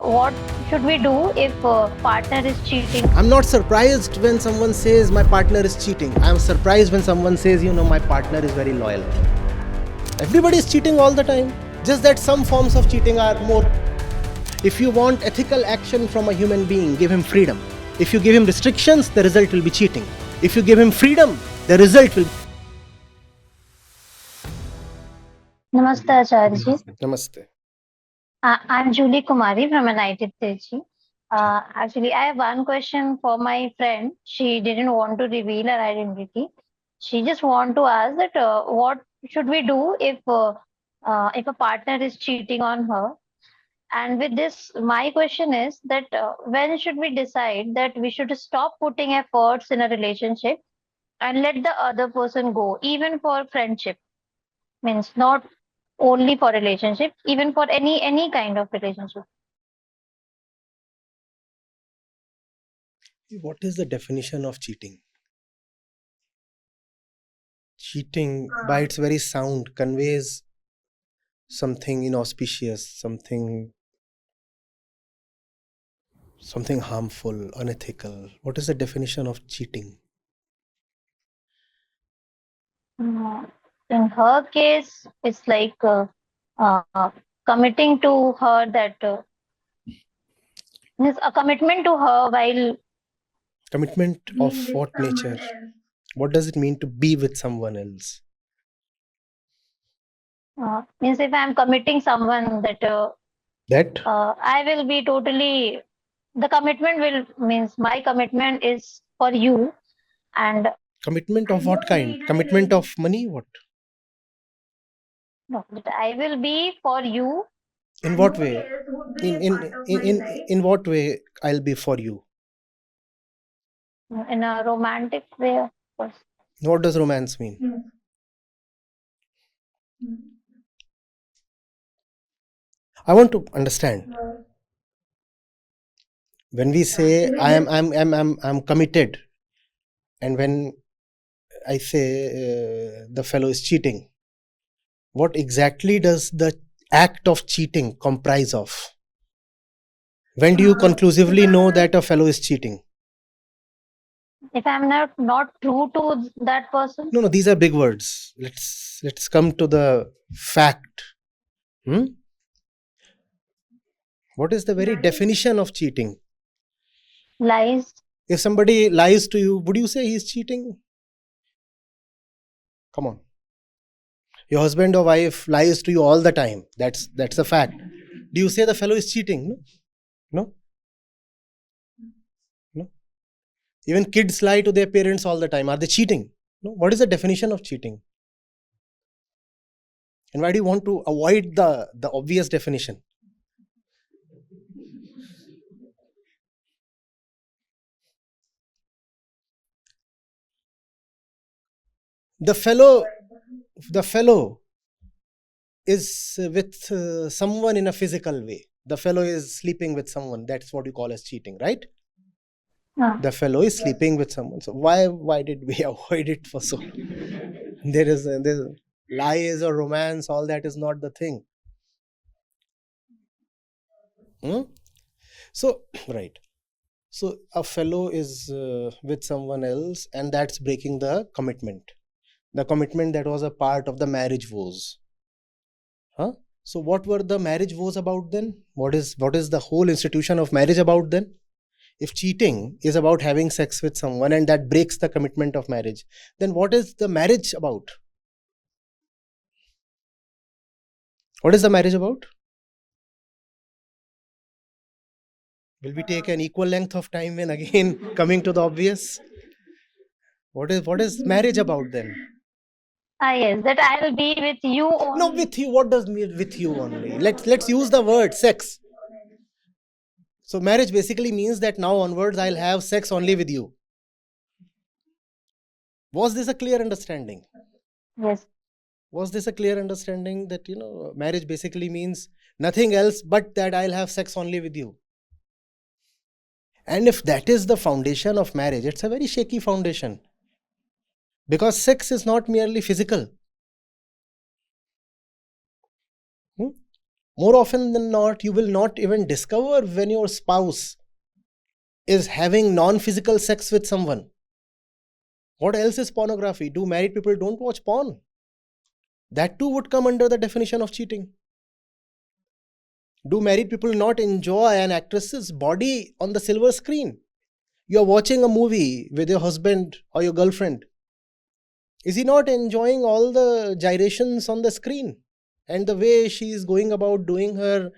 what should we do if partner is cheating? I'm not surprised when someone says my partner is cheating. I'm surprised when someone says, my partner is very loyal. Everybody is cheating all the time. Just that some forms of cheating are more. If you want ethical action from a human being, give him freedom. If you give him restrictions, the result will be cheating. If you give him freedom, the result will be. Namaste, Acharya ji. Namaste. I'm Julie Kumari from United Trichy. Actually, I have one question for my friend. She didn't want to reveal her identity. She just want to ask that what should we do if a partner is cheating on her? And with this, my question is that when should we decide that we should stop putting efforts in a relationship and let the other person go, even for friendship? Means not only for relationship, even for any kind of relationship. What is the definition of cheating? Cheating, by its very sound, conveys something inauspicious, something harmful, unethical. What is the definition of cheating? In her case, it's like committing to her that means a commitment to her while. Commitment of what nature? What does it mean to be with someone else? Means if I'm committing someone that I will be totally, the commitment will means my commitment is for you. And commitment of what kind? Commitment of money? What? No, that I will be for you. In what way? In what way I'll be for you? In a romantic way, of course. What does romance mean? I want to understand. When we say I'm committed, and when I say the fellow is cheating, what exactly does the act of cheating comprise of? When do you conclusively know that a fellow is cheating? If I'm not true to that person. No, these are big words. Let's come to the fact. What is the very definition of cheating? Lies. If somebody lies to you, would you say he's cheating? Come on. Your husband or wife lies to you all the time. That's a fact. Do you say the fellow is cheating? No. Even kids lie to their parents all the time. Are they cheating? No. What is the definition of cheating? And why do you want to avoid the obvious definition? The fellow is with someone in a physical way. The fellow is sleeping with someone. That's what you call as cheating, right? The fellow is sleeping with someone. So why did we avoid it for so long? There's lies or romance, all that is not the thing. So, right. So a fellow is with someone else, and that's breaking the commitment. The commitment that was a part of the marriage vows. So what were the marriage vows about then? What is the whole institution of marriage about then? If cheating is about having sex with someone and that breaks the commitment of marriage, then what is the marriage about? What is the marriage about? Will we take an equal length of time when again coming to the obvious? What is marriage about then? Yes, that I will be with you only. No, with you. What does mean with you only? Let's use the word sex. So marriage basically means that now onwards I'll have sex only with you. Was this a clear understanding? Yes. Was this a clear understanding that marriage basically means nothing else but that I'll have sex only with you? And if that is the foundation of marriage, it's a very shaky foundation. Because sex is not merely physical. More often than not, you will not even discover when your spouse is having non-physical sex with someone. What else is pornography? Do married people don't watch porn? That too would come under the definition of cheating. Do married people not enjoy an actress's body on the silver screen? You are watching a movie with your husband or your girlfriend. Is he not enjoying all the gyrations on the screen and the way she is going about doing her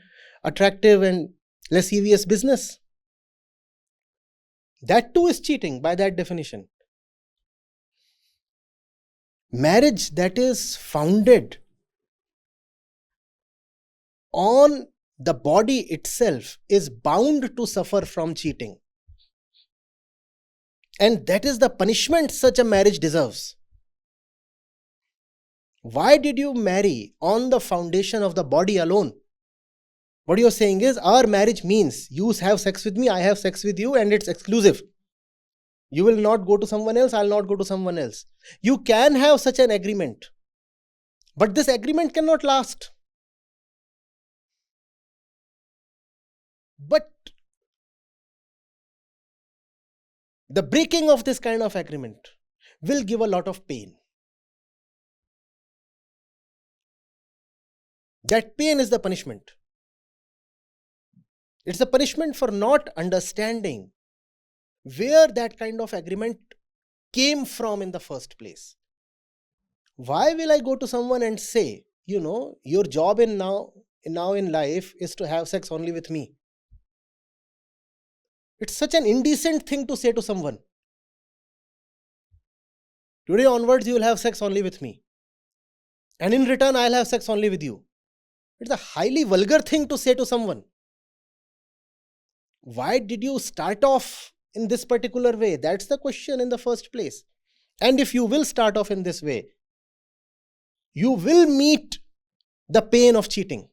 attractive and lascivious business? That too is cheating by that definition. Marriage that is founded on the body itself is bound to suffer from cheating. And that is the punishment such a marriage deserves. Why did you marry on the foundation of the body alone? What you're saying is, our marriage means you have sex with me, I have sex with you, and it's exclusive. You will not go to someone else, I'll not go to someone else. You can have such an agreement, but this agreement cannot last. But the breaking of this kind of agreement will give a lot of pain. That pain is the punishment. It's the punishment for not understanding where that kind of agreement came from in the first place. Why will I go to someone and say, your job now in life is to have sex only with me? It's such an indecent thing to say to someone. Today onwards, you will have sex only with me. And in return, I'll have sex only with you. It's a highly vulgar thing to say to someone. Why did you start off in this particular way? That's the question in the first place. And if you will start off in this way, you will meet the pain of cheating.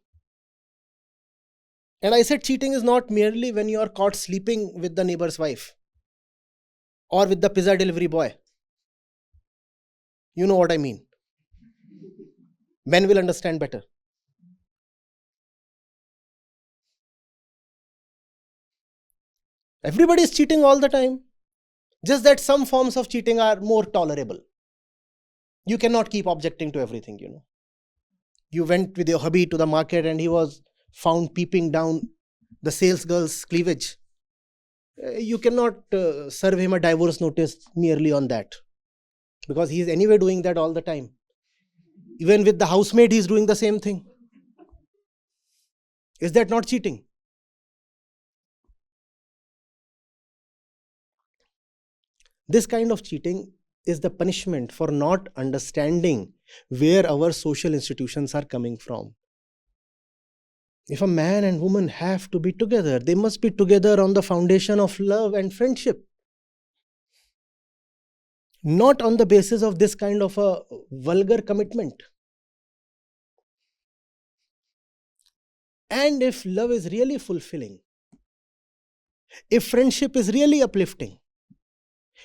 And I said cheating is not merely when you are caught sleeping with the neighbor's wife or with the pizza delivery boy. You know what I mean. Men will understand better. Everybody is cheating all the time. Just that some forms of cheating are more tolerable. You cannot keep objecting to everything, You went with your hubby to the market and he was found peeping down the sales girl's cleavage. You cannot serve him a divorce notice merely on that. Because he is anyway doing that all the time. Even with the housemaid, he is doing the same thing. Is that not cheating? This kind of cheating is the punishment for not understanding where our social institutions are coming from. If a man and woman have to be together, they must be together on the foundation of love and friendship. Not on the basis of this kind of a vulgar commitment. And if love is really fulfilling, if friendship is really uplifting,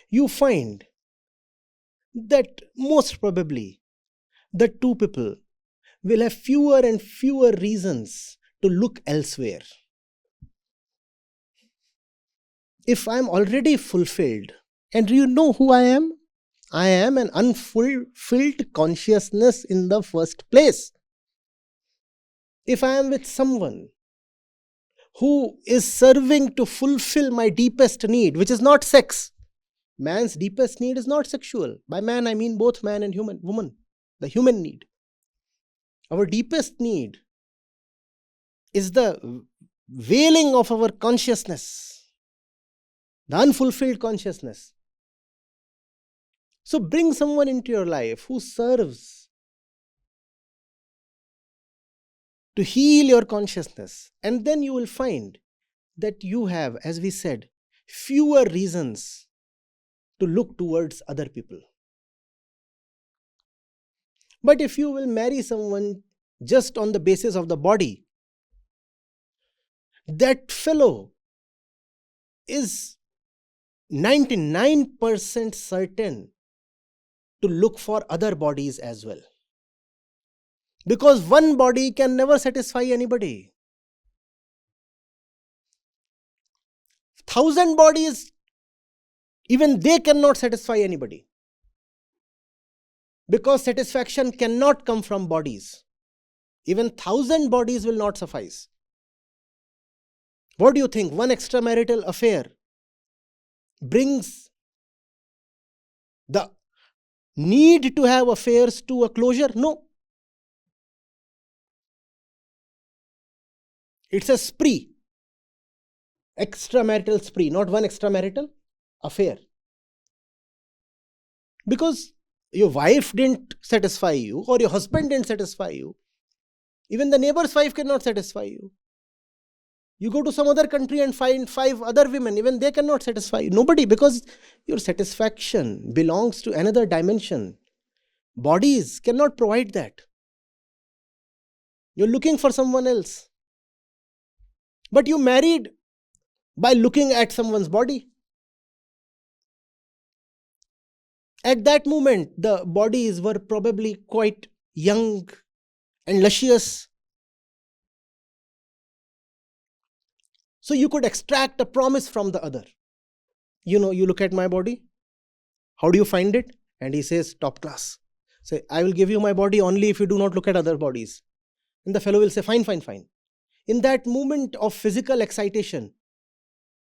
you find that most probably the two people will have fewer and fewer reasons to look elsewhere. If I am already fulfilled, and you know who I am? I am an unfulfilled consciousness in the first place. If I am with someone who is serving to fulfill my deepest need, which is not sex. Man's deepest need is not sexual. By man, I mean both man and woman, the human need. Our deepest need is the wailing of our consciousness, the unfulfilled consciousness. So bring someone into your life who serves to heal your consciousness, and then you will find that you have, as we said, fewer reasons to look towards other people. But if you will marry someone just on the basis of the body, that fellow is 99% certain to look for other bodies as well. Because one body can never satisfy anybody. 1,000 bodies, even they cannot satisfy anybody. Because satisfaction cannot come from bodies. Even 1,000 bodies will not suffice. What do you think? One extramarital affair brings the need to have affairs to a closure? No. It's a spree. Extramarital spree, not one extramarital affair. Because your wife didn't satisfy you, or your husband didn't satisfy you. Even the neighbor's wife cannot satisfy you. You go to some other country and find 5 other women, even they cannot satisfy you. Nobody, because your satisfaction belongs to another dimension. Bodies cannot provide that. You're looking for someone else. But you married by looking at someone's body. At that moment, the bodies were probably quite young and luscious. So you could extract a promise from the other. You look at my body. How do you find it? And he says, top class. Say, I will give you my body only if you do not look at other bodies. And the fellow will say, fine, fine, fine. In that moment of physical excitation,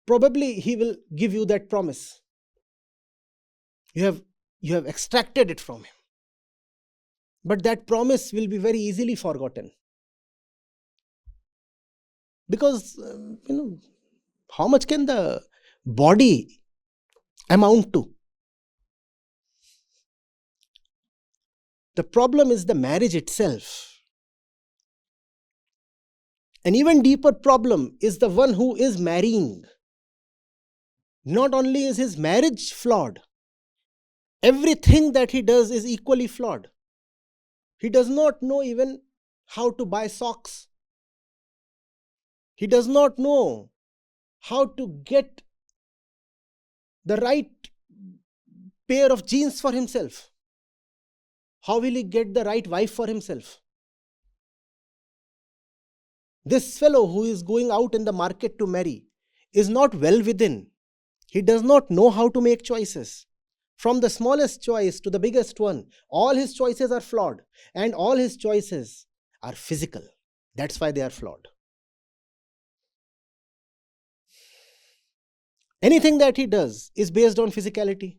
probably he will give you that promise. You have extracted it from him. But that promise will be very easily forgotten. Because, how much can the body amount to? The problem is the marriage itself. An even deeper problem is the one who is marrying. Not only is his marriage flawed, everything that he does is equally flawed. He does not know even how to buy socks. He does not know how to get the right pair of jeans for himself. How will he get the right wife for himself? This fellow who is going out in the market to marry is not well within. He does not know how to make choices. From the smallest choice to the biggest one, all his choices are flawed, and all his choices are physical. That's why they are flawed. Anything that he does is based on physicality.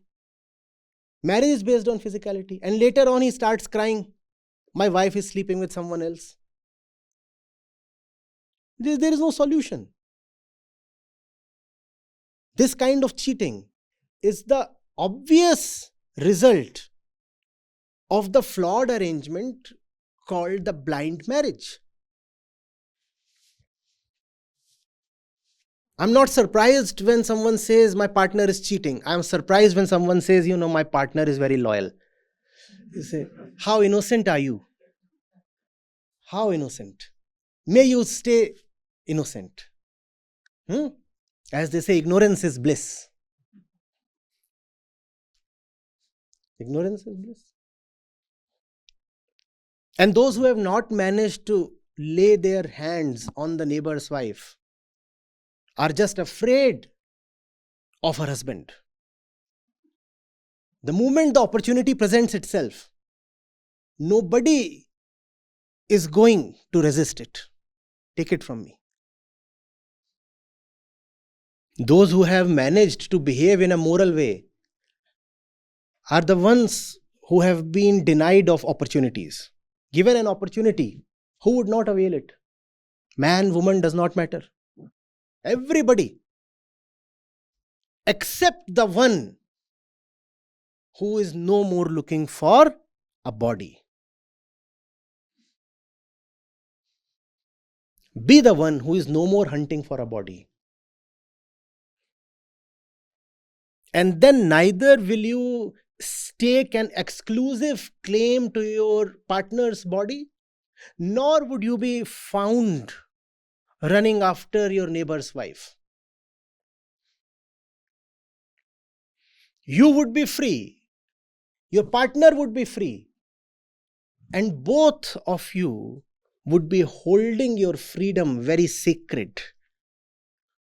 Marriage is based on physicality. And later on he starts crying, my wife is sleeping with someone else. There is no solution. This kind of cheating is the obvious result of the flawed arrangement called the blind marriage. I'm not surprised when someone says my partner is cheating. I'm surprised when someone says, my partner is very loyal. You say, how innocent are you? How innocent? May you stay innocent. As they say, ignorance is bliss. Ignorance is bliss. And those who have not managed to lay their hands on the neighbor's wife are just afraid of her husband. The moment the opportunity presents itself, nobody is going to resist it. Take it from me. Those who have managed to behave in a moral way are the ones who have been denied of opportunities. Given an opportunity, who would not avail it? Man, woman does not matter. Everybody, except the one who is no more looking for a body. Be the one who is no more hunting for a body. And then neither will you stake an exclusive claim to your partner's body, nor would you be found running after your neighbor's wife. You would be free. Your partner would be free. And both of you would be holding your freedom very sacred.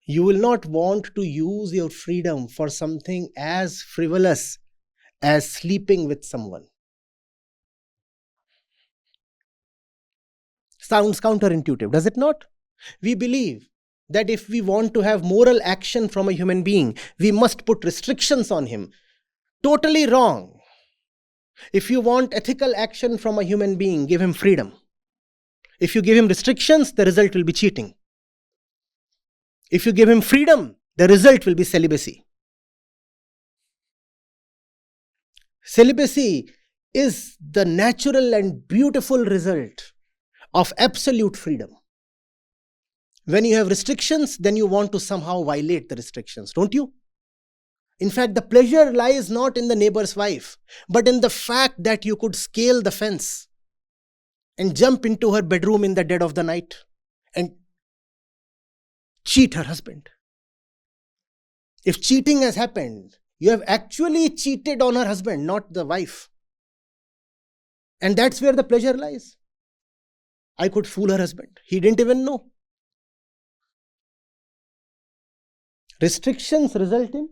You will not want to use your freedom for something as frivolous as sleeping with someone. Sounds counterintuitive, does it not? We believe that if we want to have moral action from a human being, we must put restrictions on him. Totally wrong. If you want ethical action from a human being, give him freedom. If you give him restrictions, the result will be cheating. If you give him freedom, the result will be celibacy. Celibacy is the natural and beautiful result of absolute freedom. When you have restrictions, then you want to somehow violate the restrictions, don't you? In fact, the pleasure lies not in the neighbor's wife, but in the fact that you could scale the fence and jump into her bedroom in the dead of the night and cheat her husband. If cheating has happened, you have actually cheated on her husband, not the wife. And that's where the pleasure lies. I could fool her husband. He didn't even know. Restrictions result in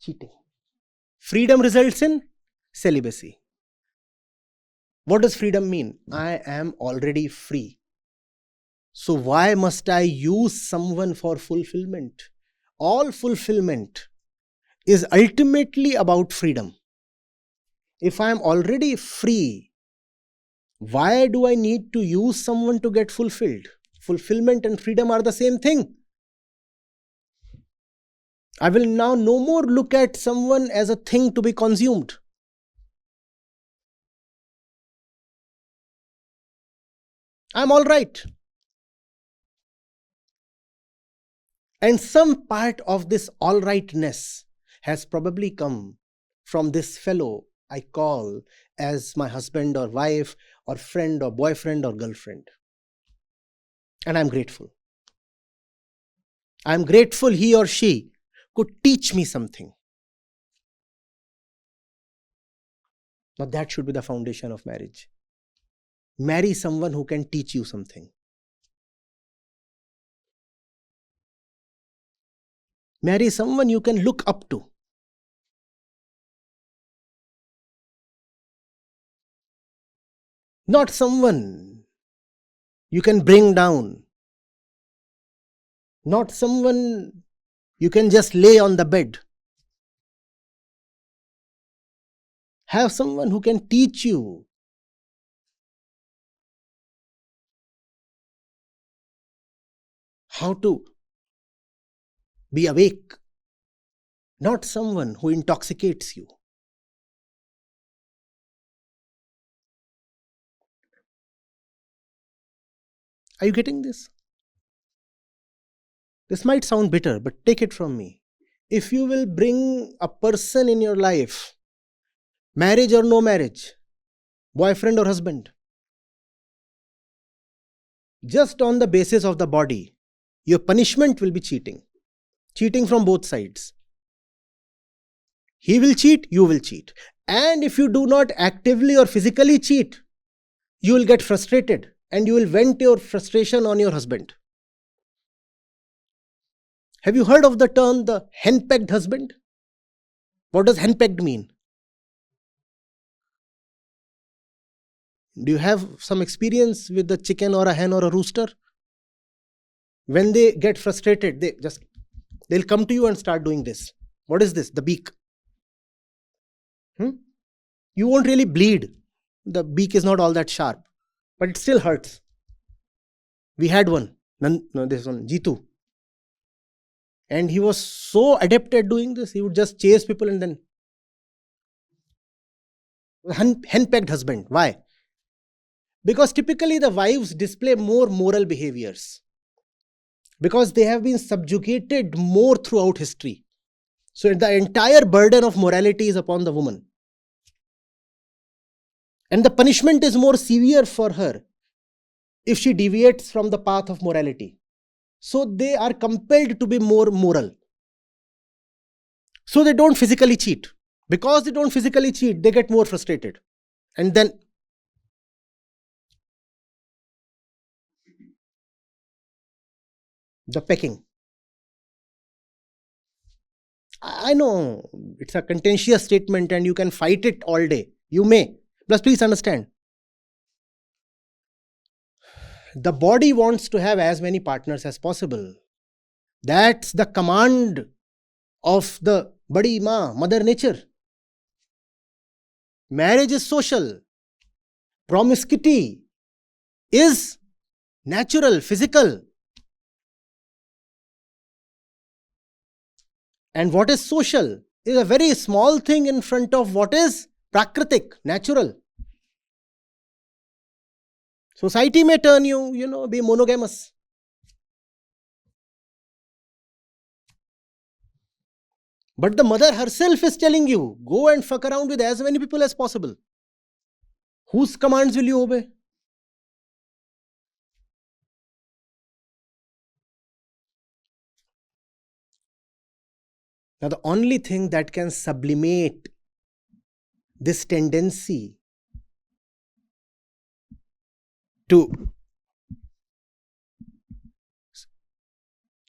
cheating. Freedom results in celibacy. What does freedom mean? I am already free. So why must I use someone for fulfillment? All fulfillment is ultimately about freedom. If I am already free, why do I need to use someone to get fulfilled? Fulfillment and freedom are the same thing. I will now no more look at someone as a thing to be consumed. I'm all right. And some part of this all rightness has probably come from this fellow I call as my husband or wife or friend or boyfriend or girlfriend. And I'm grateful. I'm grateful he or she could teach me something. Now that should be the foundation of marriage. Marry someone who can teach you something. Marry someone you can look up to. Not someone you can bring down. Not someone you can just lay on the bed. Have someone who can teach you how to be awake. Not someone who intoxicates you. Are you getting this? This might sound bitter, but take it from me. If you will bring a person in your life, marriage or no marriage, boyfriend or husband, just on the basis of the body, your punishment will be cheating. Cheating from both sides. He will cheat, you will cheat. And if you do not actively or physically cheat, you will get frustrated and you will vent your frustration on your husband. Have you heard of the term the henpecked husband? What does henpecked mean? Do you have some experience with the chicken or a hen or a rooster? When they get frustrated, they'll come to you and start doing this. What is this? The beak. You won't really bleed. The beak is not all that sharp, but it still hurts. We had one. This one, Jitu. And he was so adept at doing this, he would just chase people and then henpecked husband. Why? Because typically the wives display more moral behaviors. Because they have been subjugated more throughout history. So the entire burden of morality is upon the woman. And the punishment is more severe for her if she deviates from the path of morality. So they are compelled to be more moral. So they don't physically cheat. Because they don't physically cheat, they get more frustrated. And then The pecking. I know it's a contentious statement and you can fight it all day. You may. Plus, please understand, the body wants to have as many partners as possible. That's the command of the Badi Ma, Mother Nature. Marriage is social. Promiscuity is natural, physical. And what is social is a very small thing in front of what is prakritik, natural. Society may turn you, be monogamous. But the mother herself is telling you, go and fuck around with as many people as possible. Whose commands will you obey? Now, the only thing that can sublimate this tendency to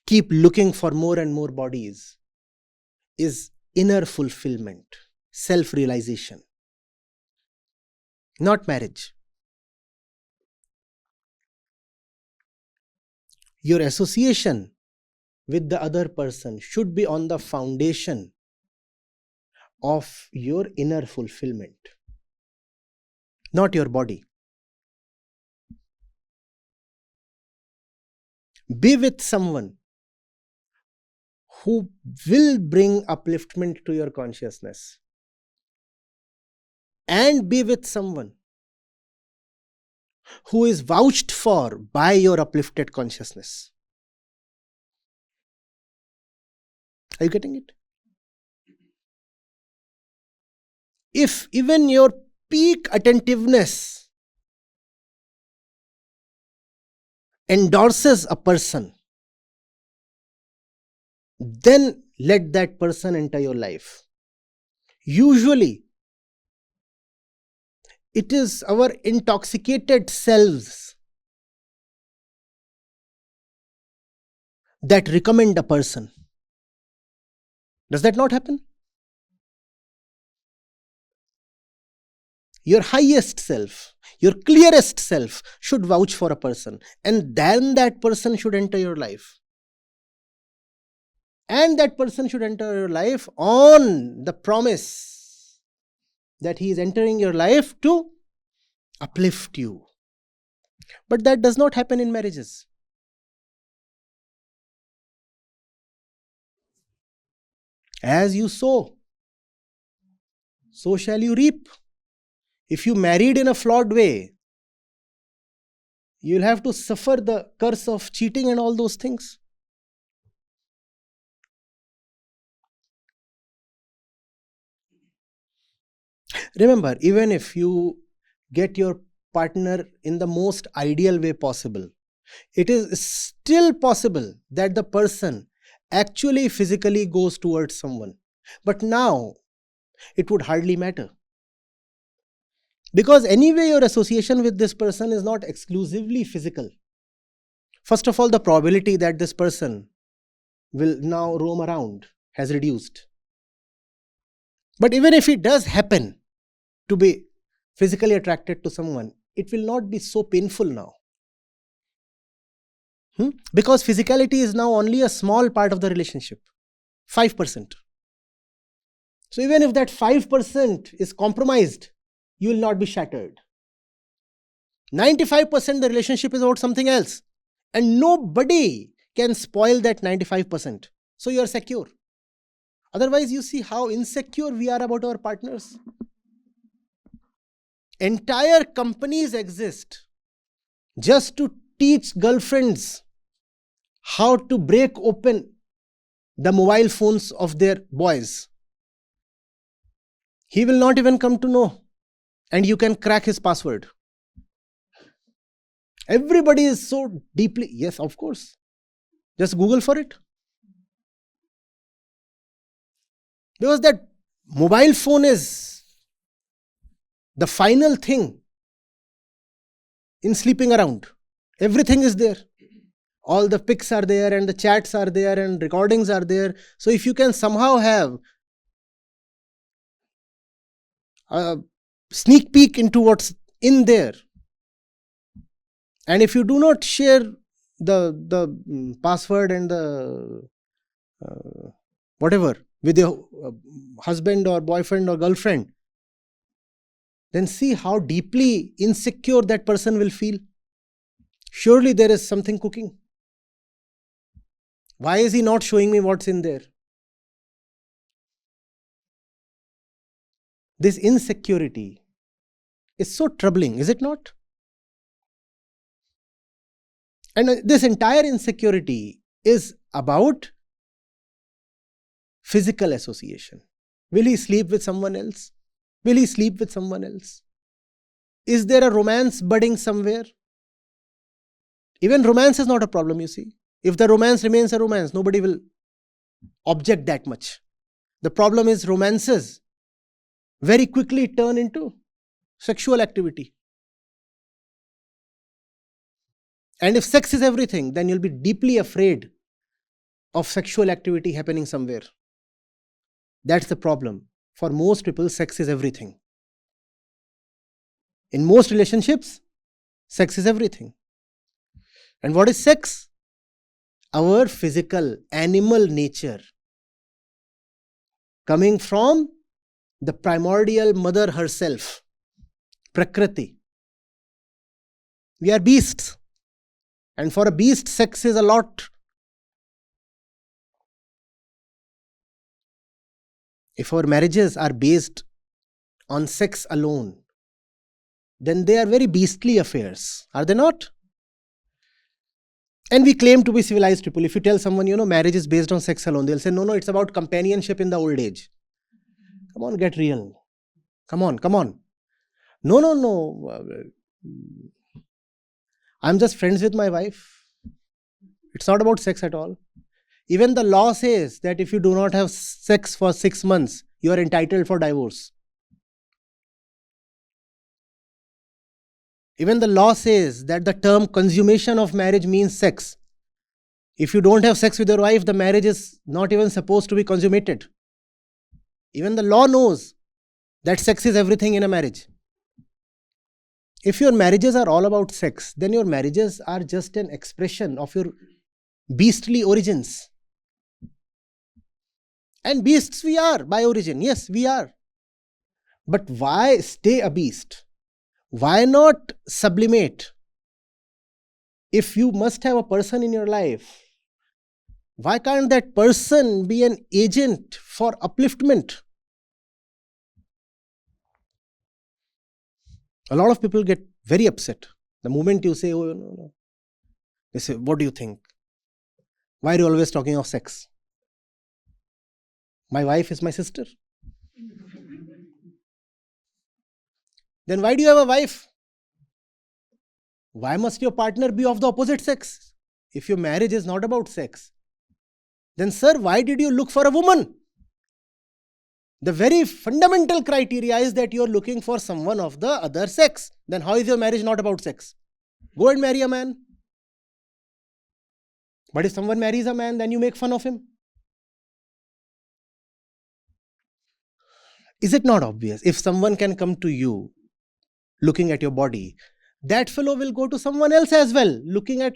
keep looking for more and more bodies is inner fulfillment, self-realization, not marriage. Your association with the other person should be on the foundation of your inner fulfillment, not your body. Be with someone who will bring upliftment to your consciousness, and be with someone who is vouched for by your uplifted consciousness. Are you getting it? If even your peak attentiveness endorses a person, then let that person enter your life. Usually, it is our intoxicated selves that recommend a person. Does that not happen? Your highest self, your clearest self should vouch for a person, and then that person should enter your life. And that person should enter your life on the promise that he is entering your life to uplift you. But that does not happen in marriages. As you sow, so shall you reap. If you married in a flawed way, you'll have to suffer the curse of cheating and all those things. Remember, even if you get your partner in the most ideal way possible, it is still possible that the person actually physically goes towards someone. But now, it would hardly matter. Because anyway, your association with this person is not exclusively physical. First of all, the probability that this person will now roam around has reduced. But even if it does happen to be physically attracted to someone, it will not be so painful now. Because physicality is now only a small part of the relationship, 5%. So even if that 5% is compromised, you will not be shattered. 95% the relationship is about something else, and nobody can spoil that 95%. So you are secure. Otherwise, you see how insecure we are about our partners. Entire companies exist just to teach girlfriends how to break open the mobile phones of their boys. He will not even come to know, and you can crack his password. Everybody is so deeply, yes, of course. Just Google for it. Because that mobile phone is the final thing in sleeping around. Everything is there. All the pics are there and the chats are there and recordings are there. So if you can somehow have a sneak peek into what's in there, and if you do not share the password and the whatever with your husband or boyfriend or girlfriend, then see how deeply insecure that person will feel. Surely there is something cooking. Why is he not showing me what's in there? This insecurity is so troubling, is it not? And this entire insecurity is about physical association. Will he sleep with someone else? Will he sleep with someone else? Is there a romance budding somewhere? Even romance is not a problem, you see. If the romance remains a romance, nobody will object that much. The problem is romances very quickly turn into sexual activity. And if sex is everything, then you'll be deeply afraid of sexual activity happening somewhere. That's the problem. For most people, sex is everything. In most relationships, sex is everything. And what is sex? Our physical, animal nature, coming from the primordial mother herself, Prakriti. We are beasts. And for a beast, sex is a lot. If our marriages are based on sex alone, then they are very beastly affairs, are they not? And we claim to be civilized people. If you tell someone, marriage is based on sex alone, they'll say, no, it's about companionship in the old age. Come on, get real. Come on. No. I'm just friends with my wife. It's not about sex at all. Even the law says that if you do not have sex for 6 months, you are entitled for divorce. Even the law says that the term consummation of marriage means sex. If you don't have sex with your wife, the marriage is not even supposed to be consummated. Even the law knows that sex is everything in a marriage. If your marriages are all about sex, then your marriages are just an expression of your beastly origins. And beasts we are by origin. Yes, we are. But why stay a beast? Why not sublimate? If you must have a person in your life, why can't that person be an agent for upliftment? A lot of people get very upset the moment you say, oh, no. They say, what do you think? Why are you always talking of sex? My wife is my sister. Then why do you have a wife? Why must your partner be of the opposite sex? If your marriage is not about sex, then sir, why did you look for a woman? The very fundamental criteria is that you are looking for someone of the other sex. Then how is your marriage not about sex? Go and marry a man. But if someone marries a man, then you make fun of him. Is it not obvious? If someone can come to you looking at your body, that fellow will go to someone else as well, looking at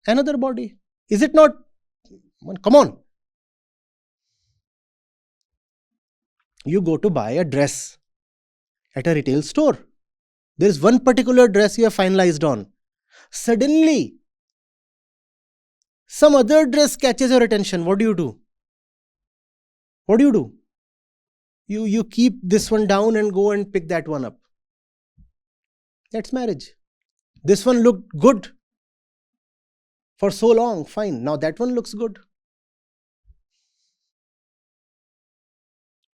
another body. Is it not? Come on. You go to buy a dress at a retail store. There is one particular dress you have finalized on. Suddenly, some other dress catches your attention. What do you do? What do you do? You keep this one down and go and pick that one up. That's marriage. This one looked good for so long. Fine. Now that one looks good.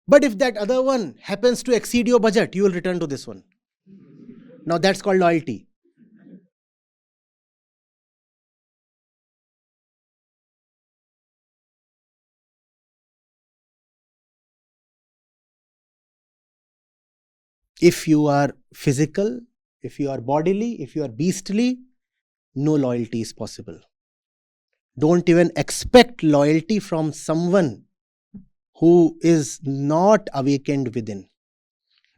But if that other one happens to exceed your budget, you will return to this one. Now that's called loyalty. If you are physical, if you are bodily, if you are beastly, no loyalty is possible. Don't even expect loyalty from someone who is not awakened within.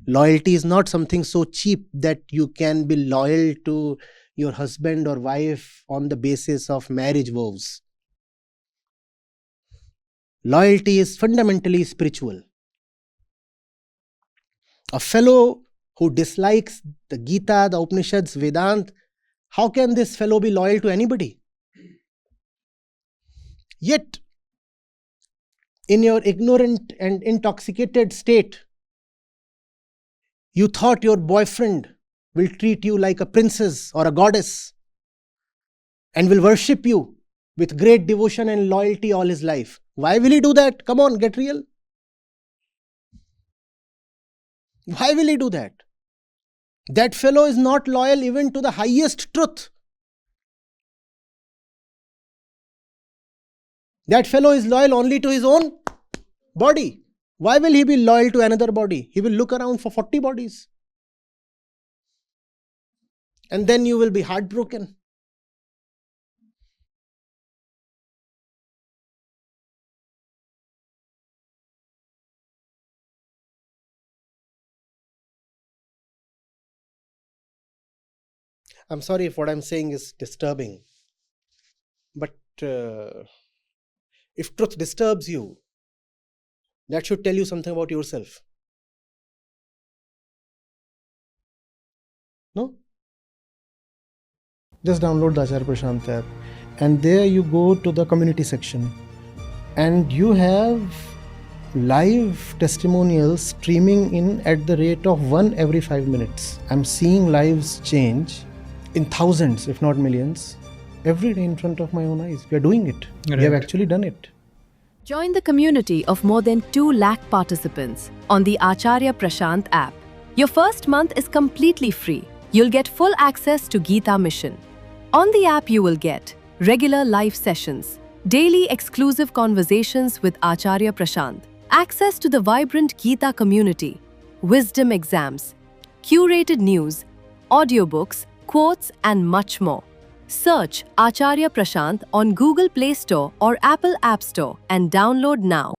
Loyalty is not something so cheap that you can be loyal to your husband or wife on the basis of marriage vows. Loyalty is fundamentally spiritual. A fellow who dislikes the Gita, the Upanishads, Vedant, how can this fellow be loyal to anybody? Yet, in your ignorant and intoxicated state, you thought your boyfriend will treat you like a princess or a goddess and will worship you with great devotion and loyalty all his life. Why will he do that? Come on, get real. Why will he do that? That fellow is not loyal even to the highest truth. That fellow is loyal only to his own body. Why will he be loyal to another body? He will look around for 40 bodies. And then you will be heartbroken. I'm sorry if what I'm saying is disturbing. But if truth disturbs you, that should tell you something about yourself. No? Just download the Acharya Prashant app, and there you go to the community section, and you have live testimonials streaming in at the rate of 1 every 5 minutes. I'm seeing lives change in thousands, if not millions, every day in front of my own eyes. We are doing it. Right. We have actually done it. Join the community of more than 2 lakh participants on the Acharya Prashant app. Your first month is completely free. You'll get full access to Gita Mission. On the app, you will get regular live sessions, daily exclusive conversations with Acharya Prashant, access to the vibrant Gita community, wisdom exams, curated news, audiobooks, quotes, and much more. Search Acharya Prashant on Google Play Store or Apple App Store and download now.